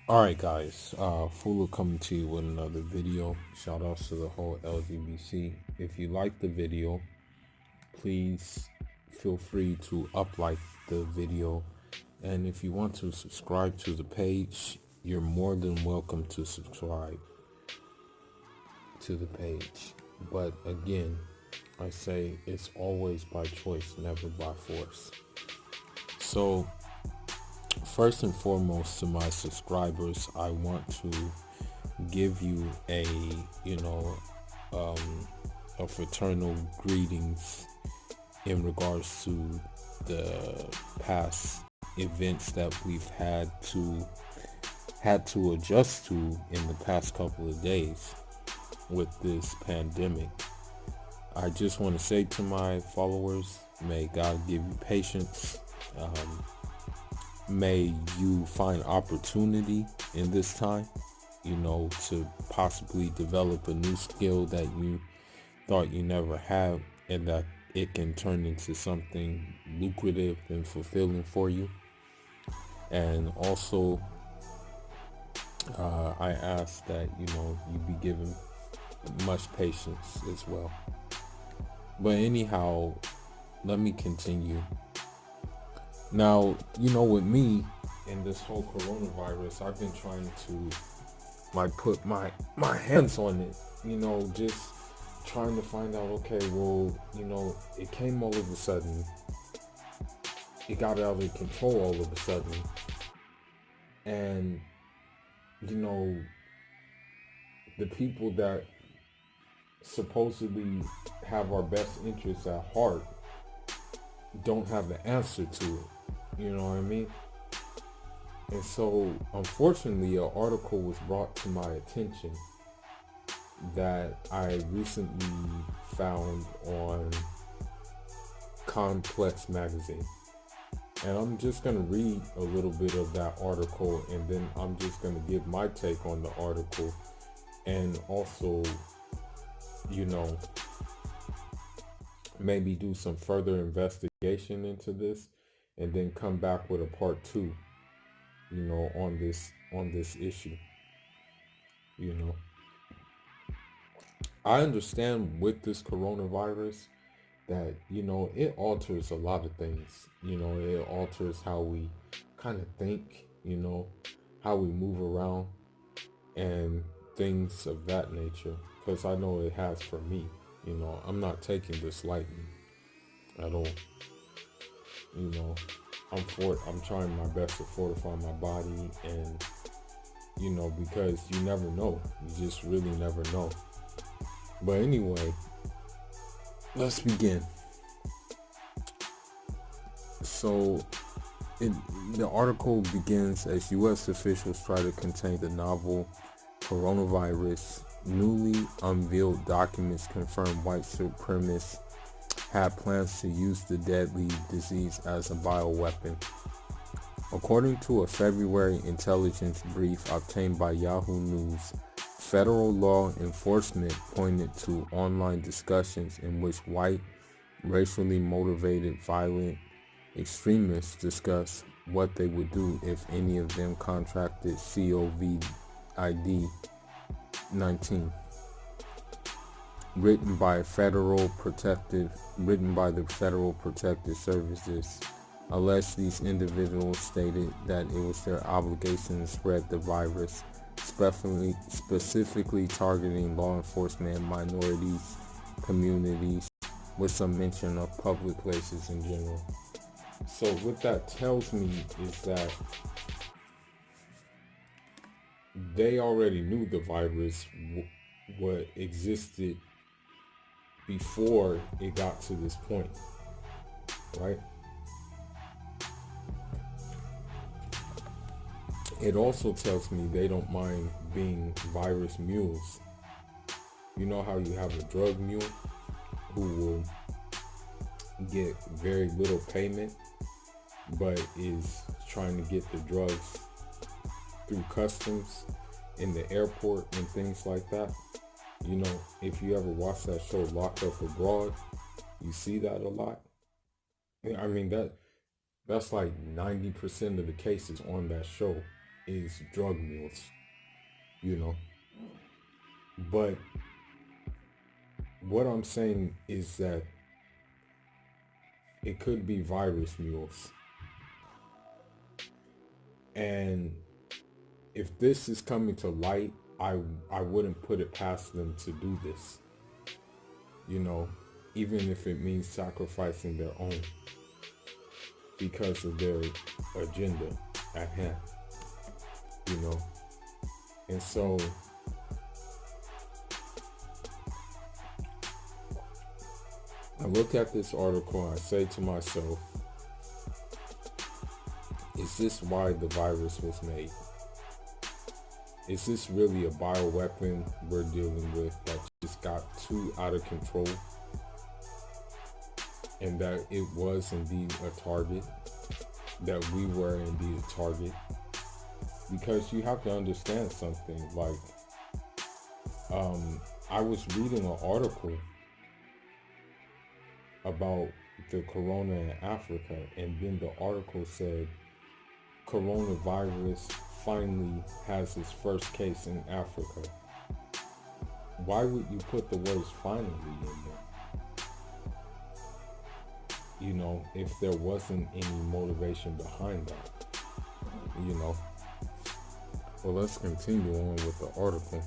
Alright guys, Fula coming to you with another video. Shout outs to the whole LGBT. If you like the video, please feel free to like the video. And if you want to subscribe to the page, you're more than welcome to subscribe to the page. But again, I say it's always by choice, never by force. So first and foremost, to my subscribers, I want to give you you know um, a fraternal greetings in regards to the past events that we've had to adjust to in the past couple of days with this pandemic. I just want to say to my followers, may God give you patience. May you find opportunity in this time, to possibly develop a new skill that you thought you never had, and that it can turn into something lucrative and fulfilling for you. And also, I ask that, you be given much patience as well. But anyhow, let me continue. Now, with me and this whole coronavirus, I've been trying to put my hands on it, just trying to find out, okay, well, it came all of a sudden. It got out of control all of a sudden. And, you know, the people that supposedly have our best interests at heart don't have the answer to it. You know what I mean? And so, unfortunately, an article was brought to my attention that I recently found on Complex Magazine. And I'm just going to read a little bit of that article, and then I'm just going to give my take on the article, and also, you know, maybe do some further investigation into this, and then come back with a part two, on this issue. You know, I understand with this coronavirus that, it alters a lot of things. It alters how we kind of think, how we move around, and things of that nature, because I know it has for me. I'm not taking this lightly at all. you know I'm trying my best to fortify my body, and because you never know, you just really never know. But anyway, let's begin. So the article begins as U.S. officials try to contain the novel coronavirus. Newly unveiled documents confirm white supremacists had plans to use the deadly disease as a bioweapon. According to a February intelligence brief obtained by Yahoo News, federal law enforcement pointed to online discussions in which white, racially motivated violent extremists discuss what they would do if any of them contracted COVID-19. Written by the Federal Protective Services, alleged these individuals stated that it was their obligation to spread the virus, specifically targeting law enforcement and minorities, communities, with some mention of public places in general. So what that tells me is that they already knew the virus what existed before it got to this point, right? It also tells me they don't mind being virus mules. You know how you have a drug mule who will get very little payment, but is trying to get the drugs through customs in the airport and things like that. If you ever watch that show Locked Up Abroad, you see that a lot. I mean, that's like 90% of the cases on that show. is drug mules, you know. But what I'm saying is that it could be virus mules. And if this is coming to light, I wouldn't put it past them to do this, you know, even if it means sacrificing their own because of their agenda at hand, you know. And so I look at this article and I say to myself, is this why the virus was made? Is this really a bioweapon we're dealing with that just got too out of control? And that it was indeed a target, that we were indeed a target? Because you have to understand something, like, I was reading an article about the corona in Africa, and then the article said coronavirus finally has its first case in Africa. Why would you put the words finally in there? You know, if there wasn't any motivation behind that, you know. Well, let's continue on with the article.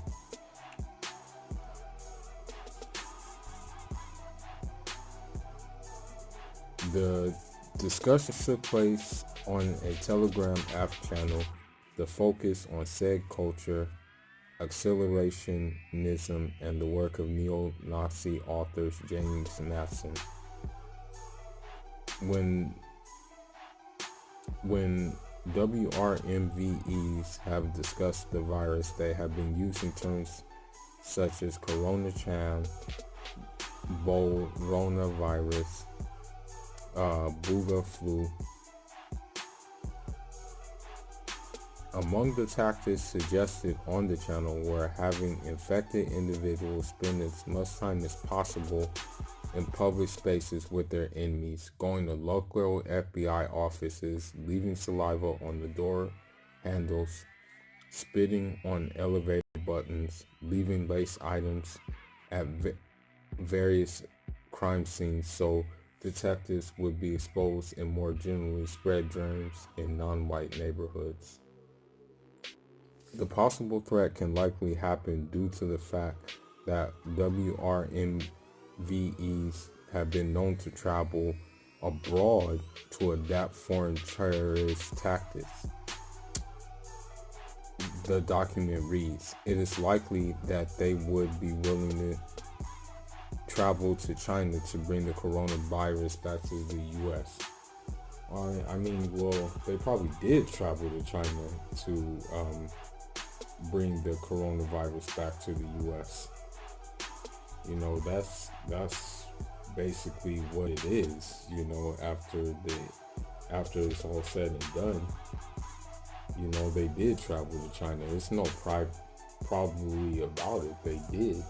The discussion took place on a Telegram app channel. The focus on said culture, accelerationism, and the work of neo-Nazi authors James Madison. When WRMVEs have discussed the virus, they have been using terms such as Corona Cham, Boronavirus, Buga flu. Among the tactics suggested on the channel were having infected individuals spend as much time as possible in public spaces with their enemies, going to local FBI offices, leaving saliva on the door handles, spitting on elevator buttons, leaving lace items at various crime scenes so detectives would be exposed and more generally spread germs in non-white neighborhoods. The possible threat can likely happen due to the fact that WRMVEs have been known to travel abroad to adapt foreign terrorist tactics. The document reads, it is likely that they would be willing to travel to China to bring the coronavirus back to the U.S. I mean, well, they probably did travel to China to bring the coronavirus back to the U.S. You know, that's basically what it is. You know, after it's all said and done, you know, they did travel to China. It's no probably about it. They did.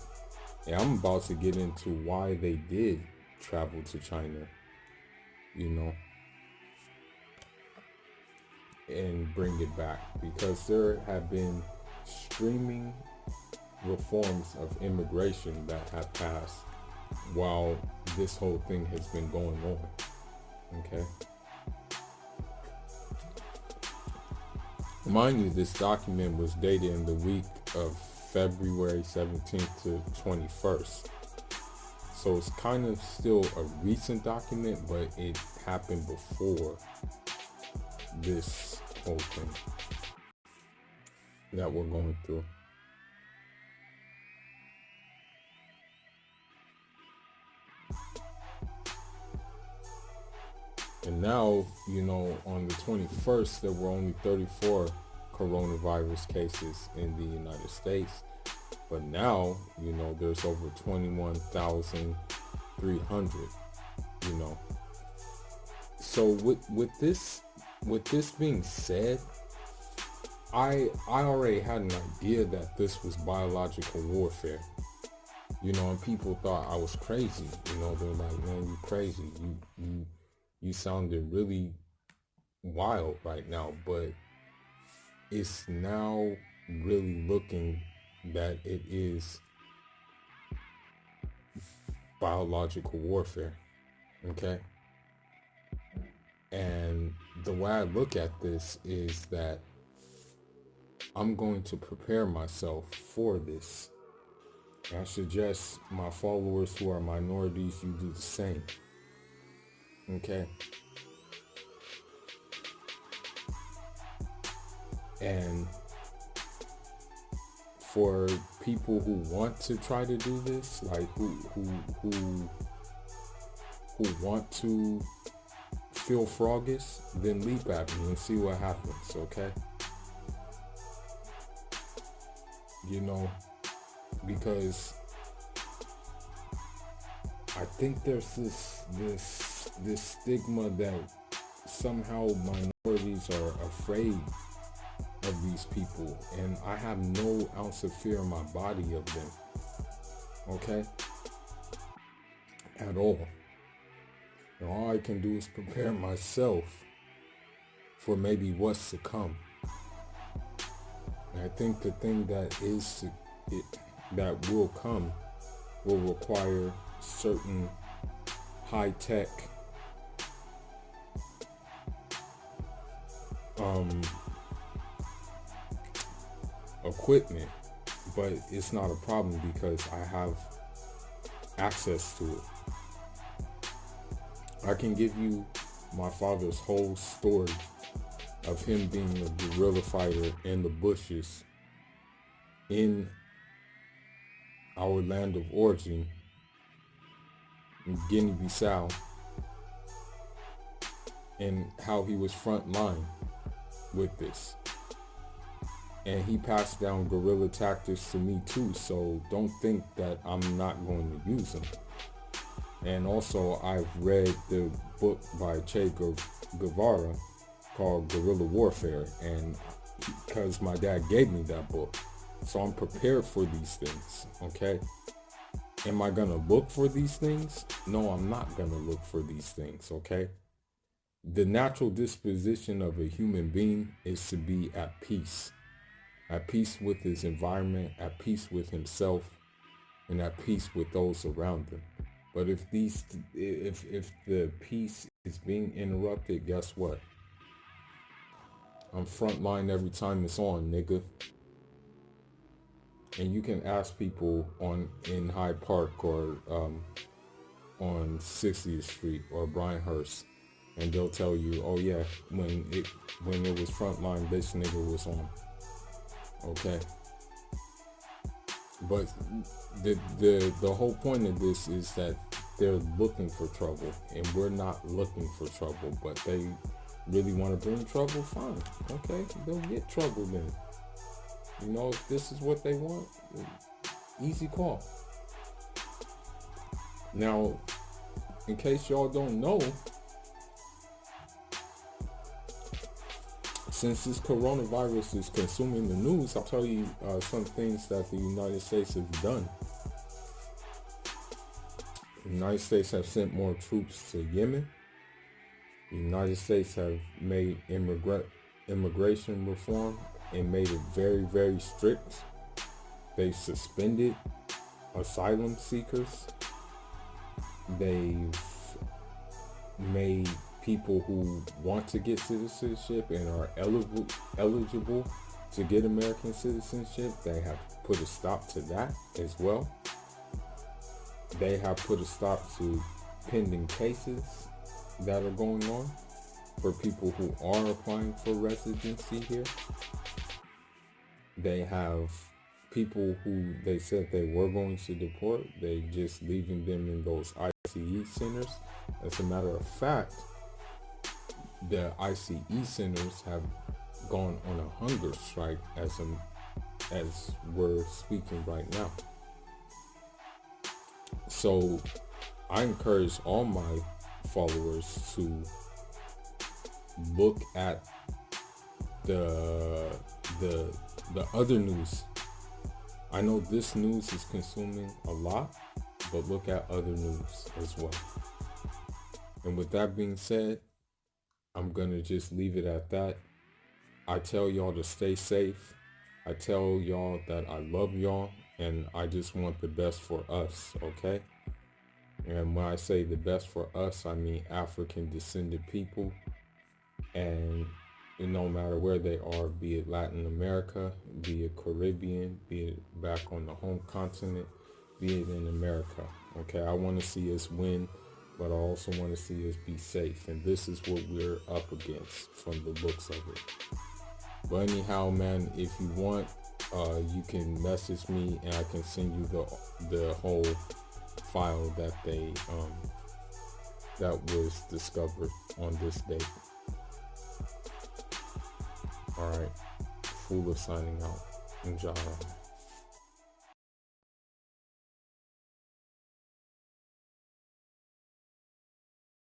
And I'm about to get into why they did travel to China, you know, and bring it back, because there have been streaming reforms of immigration that have passed while this whole thing has been going on. Okay. Mind you, this document was dated in the week of February 17th to 21st. So it's kind of still a recent document, but it happened before this whole thing that we're going through. And now, you know, on the 21st, there were only 34 coronavirus cases in the United States. But now, you know, there's over 21,300, you know. So with this being said, I already had an idea that this was biological warfare. You know, and people thought I was crazy. You know, they're like, man, you crazy. You sounded really wild right now. But it's now really looking that it is biological warfare. Okay. And the way I look at this is that I'm going to prepare myself for this. I suggest my followers who are minorities, you do the same. Okay. And for people who want to try to do this, like who want to feel froggish, then leap at me and see what happens, okay? You know, because I think there's this stigma that somehow minorities are afraid of these people, and I have no ounce of fear in my body of them, okay? At all. And all I can do is prepare myself for maybe what's to come. And I think the thing that will come will require certain high-tech equipment, but it's not a problem because I have access to it. I can give you my father's whole story of him being a guerrilla fighter in the bushes in our land of origin, in Guinea-Bissau, and how he was front line with this. And he passed down guerrilla tactics to me too, so don't think that I'm not going to use them. And also, I've read the book by Che Guevara called Guerrilla Warfare, and because my dad gave me that book, so I'm prepared for these things, okay? Am I gonna look for these things? No, I'm not gonna look for these things, okay? The natural disposition of a human being is to be at peace with his environment, at peace with himself, and at peace with those around him. But if the peace is being interrupted, guess what? I'm frontline every time it's on, nigga. And you can ask people in Hyde Park or on 60th Street or Bryanhurst, and they'll tell you, oh yeah, when it was frontline, this nigga was on. Okay. But the whole point of this is that they're looking for trouble, and we're not looking for trouble. But they really want to bring trouble, fine. Okay, they'll get trouble then. You know, if this is what they want, easy call. Now, in case y'all don't know, since this coronavirus is consuming the news, I'll tell you some things that the United States has done. The United States have sent more troops to Yemen. The United States have made immigration reform and made it very, very strict. They've suspended asylum seekers. They've made people who want to get citizenship and are eligible to get American citizenship, they have put a stop to that as well. They have put a stop to pending cases that are going on for people who are applying for residency here. They have people who they said they were going to deport, they just leaving them in those ICE centers. As a matter of fact, the ICE centers have gone on a hunger strike as we're speaking right now. So I encourage all my followers to look at the other news. I know this news is consuming a lot, but look at other news as well. And with that being said, I'm gonna just leave it at that. I tell y'all to stay safe. I tell y'all that I love y'all and I just want the best for us, okay? And when I say the best for us, I mean African descended people, and no matter where they are, be it Latin America, be it Caribbean, be it back on the home continent, be it in America. Okay, I want to see us win, but I also want to see us be safe. And this is what we're up against from the looks of it. But anyhow, man, if you want, you can message me and I can send you the whole file that that was discovered on this date. All right, Fula signing out. Enjoy.